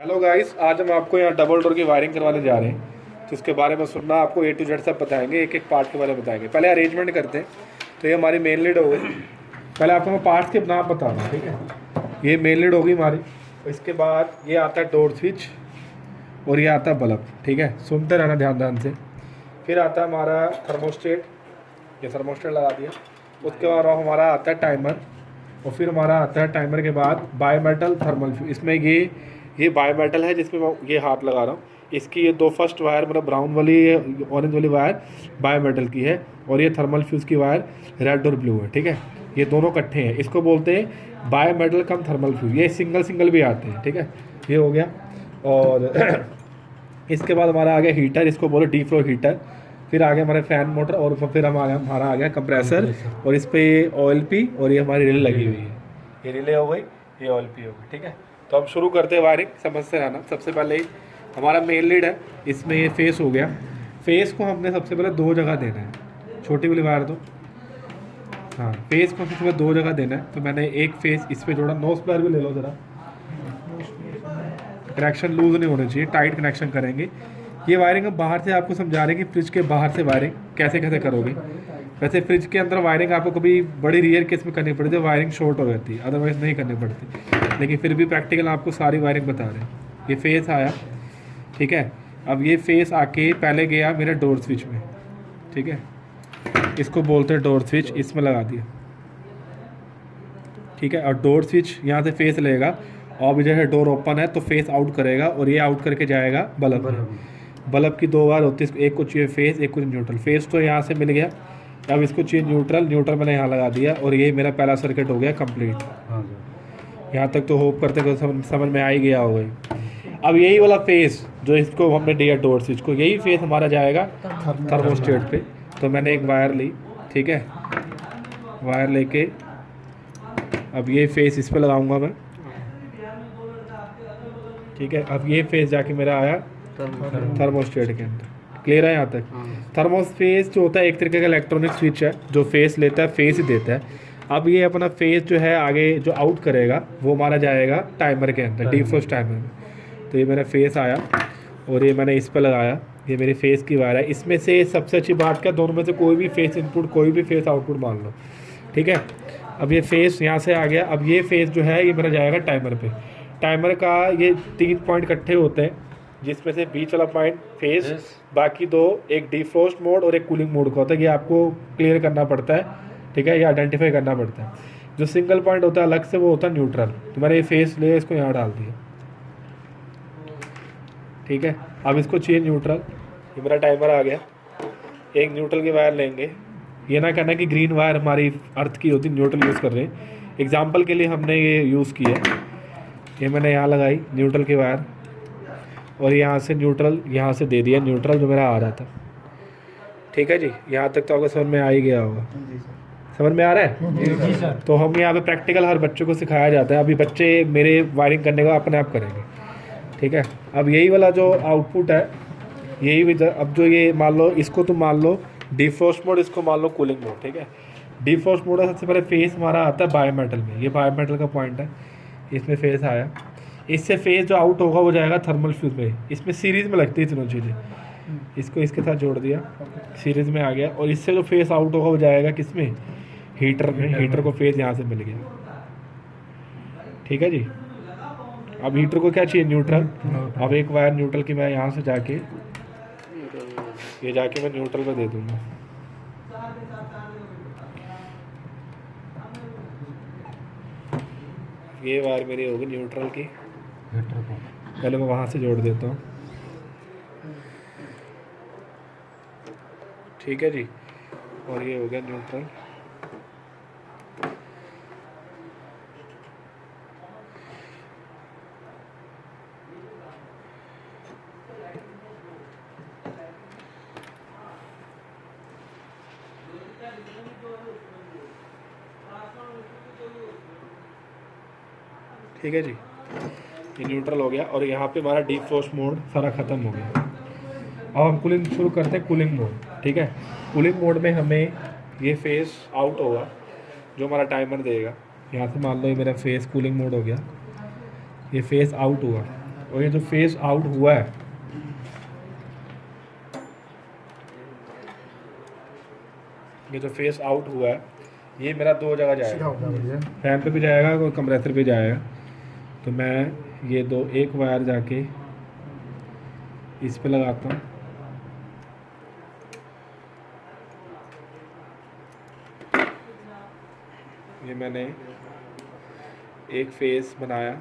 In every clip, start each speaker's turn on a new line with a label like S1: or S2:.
S1: Hello guys, आज हम आपको यहाँ डबल डोर की वायरिंग करवाने जा रहे हैं। तो इसके बारे में सुनना, आपको ए टू जेड सब बताएंगे, एक एक पार्ट के बारे में बताएंगे। पहले अरेंजमेंट करते हैं। तो ये हमारी मेन लीड हो गई। पहले आपको मैं पार्ट्स के नाम बताऊँगा, ठीक है। ये मेन लीड होगी हमारी। इसके बाद ये आता है डोर स्विच और ये आता है बल्ब, ठीक है। सुनते रहना ध्यान से। फिर आता है हमारा थर्मोस्टेट, ये थर्मोस्टेट लगा दिया। उसके बाद हमारा आता है टाइमर, और फिर हमारा आता है टाइमर के बाद बायोमेटल थर्मल फ्यूज। इसमें ये बायोमेटल है जिसमें मैं ये हाथ लगा रहा हूँ। इसकी ये दो फर्स्ट वायर, मतलब ब्राउन वाली ऑरेंज वाली वायर बायोमेटल की है, और ये थर्मल फ्यूज़ की वायर रेड और ब्लू है, ठीक है। ये दोनों इकट्ठे हैं, इसको बोलते हैं बायोमेटल कम थर्मल फ्यूज़। ये सिंगल भी आते हैं, ठीक है। ये हो गया। और इसके बाद हमारा आ गया हीटर, इसको बोलो डी फ्लो हीटर। फिर आ गया हमारे फ़ैन मोटर, और फिर हमारा आ गया कंप्रेसर, और इस पर ये ऑयल पी और ये हमारी रिले लगी हुई है। ये रिले हो गई, ये ऑयल पी हो गई, ठीक है। तो हम शुरू करते हैं वायरिंग, समझते रहना। सबसे पहले ही हमारा मेन लीड है, इसमें ये फेस हो गया। फेस को हमने सबसे पहले दो जगह देना है। छोटी वाली वायर दो, हाँ। फेस को सबसे पहले दो जगह देना है। तो मैंने एक फेस इस पर जोड़ा। नो स्क्वायर भी ले लो ज़रा, कनेक्शन लूज़ नहीं होने चाहिए, टाइट कनेक्शन करेंगे। ये वायरिंग हम बाहर से आपको समझा रहे हैं कि फ्रिज के बाहर से वायरिंग कैसे कैसे करोगे। वैसे फ्रिज के अंदर वायरिंग आपको कभी बड़ी रेयर केस में करनी पड़ती है, वायरिंग शॉर्ट हो जाती है, अदरवाइज़ नहीं करनी पड़ती। लेकिन फिर भी प्रैक्टिकल आपको सारी वायरिंग बता रहे हैं। ये फेस आया, ठीक है। अब ये फेस आके पहले गया मेरे डोर स्विच में, ठीक है। इसको बोलते हैं डोर स्विच, इसमें लगा दिया, ठीक है। और डोर स्विच यहाँ से फेस लेगा, और जैसे डोर ओपन है तो फेस आउट करेगा, और ये आउट करके जाएगा बल्ब में। बल्ब की दो बार होती है, एक को चाहिए फेस, एक को न्यूट्रल। फेस तो यहाँ से मिल गया, अब इसको चाहिए न्यूट्रल। न्यूट्रल मैंने यहाँ लगा दिया, और ये मेरा पहला सर्किट हो गया कंप्लीट। यहाँ तक तो होप करते तो समझ में आ ही गया होगा। अब यही वाला फेस जो इसको हमने दिया डोर स्विच को, यही फेस हमारा जाएगा थर्मोस्टेट पे। तो मैंने एक वायर ली, ठीक है। वायर लेके अब ये फेस इस पे लगाऊंगा मैं, ठीक है। अब ये फेस जाके मेरा आया थर्मोस्टेट के अंदर। क्लियर है यहाँ तक? थर्मोस्पेस जो होता है एक तरीके का इलेक्ट्रॉनिक स्विच है, जो फेस लेता है, फेस ही देता है। अब ये अपना फेस जो है आगे जो आउट करेगा वो हमारा जाएगा टाइमर के अंदर, डिफ्रोस्ट टाइमर में। तो ये मेरा फेस आया, और ये मैंने इस पर लगाया। ये मेरी फेस की वायर है। इसमें से सबसे अच्छी बात क्या, दोनों में से कोई भी फेस इनपुट, कोई भी फेस आउटपुट मान लो, ठीक है। अब ये फेस यहाँ से आ गया। अब ये फेस जो है ये मेरा जाएगा टाइमर पे। टाइमर का ये 3 पॉइंट इकट्ठे होते हैं, जिसमें से बीच वाला पॉइंट फेस, बाकी दो एक डिफ्रोस्ट मोड और एक कूलिंग मोड का होता है। ये आपको क्लियर करना पड़ता है, ठीक है। ये आइडेंटिफाई करना पड़ता है। जो सिंगल पॉइंट होता है अलग से, वो होता है न्यूट्रल। तो मैंने ये फेस ले इसको यहाँ डाल दिया, ठीक है। अब इसको चाहिए न्यूट्रल। ये मेरा टाइमर आ गया। एक न्यूट्रल की वायर लेंगे। ये ना कहना कि ग्रीन वायर हमारी अर्थ की होती, न्यूट्रल यूज़ कर रहे हैं। एग्जाम्पल के लिए हमने ये यूज़ किया है। ये मैंने यहाँ लगाई न्यूट्रल की वायर, और यहाँ से न्यूट्रल यहाँ से दे दिया, न्यूट्रल जो मेरा आ रहा था, ठीक है जी। यहाँ तक तो आपको समझ में आ ही गया होगा। समझ में आ रहा है जी सर। तो हम यहाँ पे प्रैक्टिकल हर बच्चे को सिखाया जाता है। अभी बच्चे मेरे वायरिंग करने का अपने आप करेंगे, ठीक है। अब यही वाला जो आउटपुट है, यही अब जो ये मान लो, इसको तुम मान लो डिफ्रोस्ट मोड, इसको मान लो कूलिंग मोड, ठीक है। डिफ्रोस्ट मोड है, सबसे पहले फेस हमारा आता है बायोमेटल में। ये बायोमेटल का पॉइंट है, इसमें फेस आया। इससे फेस जो आउट होगा वो जाएगा थर्मल फ्यूज में। इसमें सीरीज़ में लगती है तीनों चीज़ें। इसको इसके साथ जोड़ दिया, सीरीज़ में आ गया। और इससे जो फेस आउट होगा वो जाएगा किस में, हीटर में। हीटर को फेस यहाँ से मिल गया, ठीक है जी। अब हीटर को क्या चाहिए, न्यूट्रल। अब एक वायर न्यूट्रल की मैं यहाँ से जाके, ये जाके मैं न्यूट्रल पे दे दूँगा। ये वायर मेरी होगी न्यूट्रल की। पहले मैं वहाँ से जोड़ देता हूँ, ठीक है जी। और ये हो गया न्यूट्रल। ठीक है जी, ये न्यूट्रल हो गया। और यहाँ पे हमारा डिफ्रोस्ट मोड सारा ख़त्म हो गया। अब हम कूलिंग शुरू करते हैं, कूलिंग मोड, ठीक है। कूलिंग मोड में हमें ये फेस आउट होगा जो हमारा टाइमर देगा। यहाँ से मान लो ये मेरा फेस कूलिंग मोड हो गया, ये फेस आउट हुआ, और ये जो फेस आउट हुआ है, ये जो फेस आउट हुआ है, ये मेरा 2 जगह जाएगा, फैन पे भी जाएगा और कंप्रेसर पे जाएगा। तो मैं ये एक वायर जाके इस पे लगाता हूँ, ये मैंने एक फेस बनाया,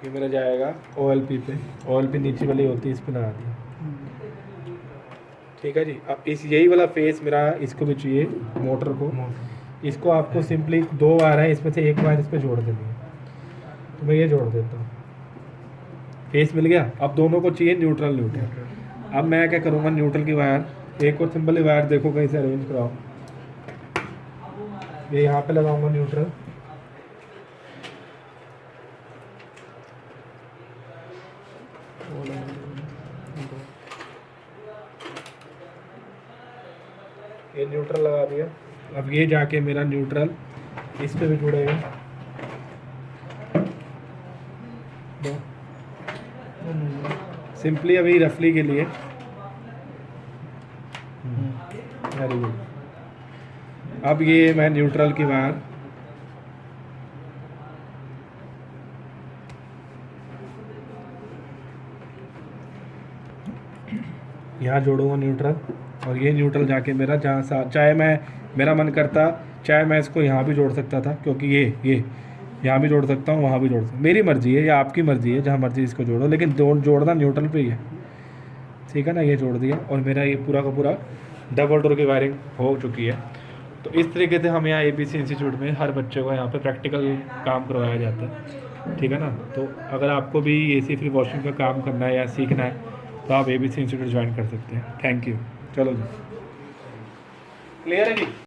S1: ये मेरा जाएगा OLP पे, OLP नीचे वाली होती है, इस पे लगा दिया। ठीक है जी। अब यही वाला फेस मेरा इसको भी चाहिए, मोटर को। इसको आपको सिंपली 2 वायर है, इसमें से एक वायर इस पे जोड़ देनी है। तो मैं ये जोड़ देता हूँ, फेस मिल गया। अब दोनों को चाहिए न्यूट्रल। अब मैं क्या करूँगा, न्यूट्रल की वायर एक और सिंपल वायर देखो कहीं से अरेंज कराओ, ये यहाँ पे लगाऊंगा न्यूट्रल। ये न्यूट्रल लगा दिया। अब ये जाके मेरा न्यूट्रल इस पे भी जुड़ेगा। सिंपली अभी रफली के लिए, वेरी गुड। अब ये मैं न्यूट्रल की वायर यहाँ जोड़ूंगा न्यूट्रल, और ये न्यूट्रल जाके मेरा जहाँ चाहे मैं, मेरा मन करता चाहे मैं इसको यहाँ भी जोड़ सकता था, क्योंकि ये यहाँ भी जोड़ सकता हूँ, वहाँ भी जोड़ सकता हूँ, मेरी मर्ज़ी है या आपकी मर्ज़ी है, जहाँ मर्ज़ी इसको जोड़ो, लेकिन जोड़ना न्यूट्रल पे ही है। ठीक है ना, ये जोड़ दिया और मेरा ये पूरा का पूरा डबल डोर की वायरिंग हो चुकी है। तो इस तरीके से हम यहाँ ABC इंस्टीट्यूट में हर बच्चे को यहाँ पे प्रैक्टिकल काम करवाया जाता है। ठीक है ना। तो अगर आपको भी AC फ्री वॉशिंग का काम करना है या सीखना है तो आप ABC इंस्टीट्यूट ज्वाइन कर सकते हैं। Thank you. चलो जी, क्लियर है जी।